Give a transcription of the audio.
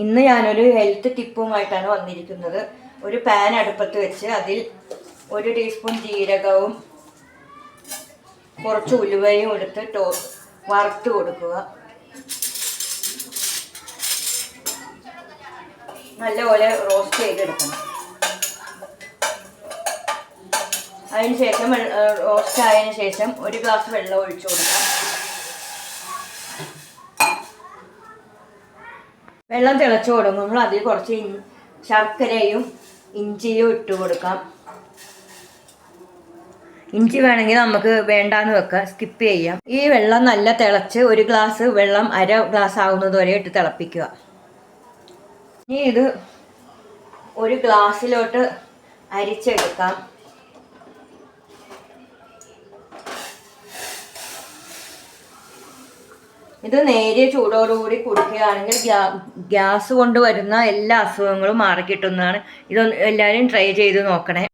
ഇന്ന് ഞാനൊരു ഹെൽത്ത് ടിപ്പുമായിട്ടാണ് വന്നിരിക്കുന്നത്. ഒരു പാൻ അടുപ്പത്ത് വെച്ച് അതിൽ 1 ടീസ്പൂൺ ജീരകവും കുറച്ച് ഉലുവയും എടുത്ത് വറുത്ത് കൊടുക്കുക. നല്ലപോലെ റോസ്റ്റ് ചെയ്തെടുക്കണം. അതിനുശേഷം റോസ്റ്റ് ആയതിനു ശേഷം 1 ഗ്ലാസ് വെള്ളം ഒഴിച്ചു കൊടുക്കാം. വെള്ളം തിളച്ചു കൊടുക്കുമ്പോൾ അതിൽ കുറച്ച് ശർക്കരയും ഇഞ്ചിയും ഇട്ട് കൊടുക്കാം. ഇഞ്ചി വേണമെങ്കിൽ നമുക്ക് വേണ്ടാന്ന് വെക്കാം, സ്കിപ്പ് ചെയ്യാം. ഈ വെള്ളം നല്ല തിളച്ച് 1 ഗ്ലാസ് വെള്ളം 1/2 ഗ്ലാസ് ആവുന്നത് വരെ ഇട്ട് തിളപ്പിക്കുക. ഇനി ഇത് ഒരു ഗ്ലാസ്സിലോട്ട് അരിച്ചെടുക്കാം. ഇത് നേരിയ ചൂടോടുകൂടി കുടിക്കുകയാണെങ്കിൽ ഗ്യാസ് കൊണ്ട് വരുന്ന എല്ലാ അസുഖങ്ങളും മാറിക്കിട്ടുന്നതാണ്. ഇതൊന്ന് എല്ലാവരും ട്രൈ ചെയ്ത് നോക്കണേ.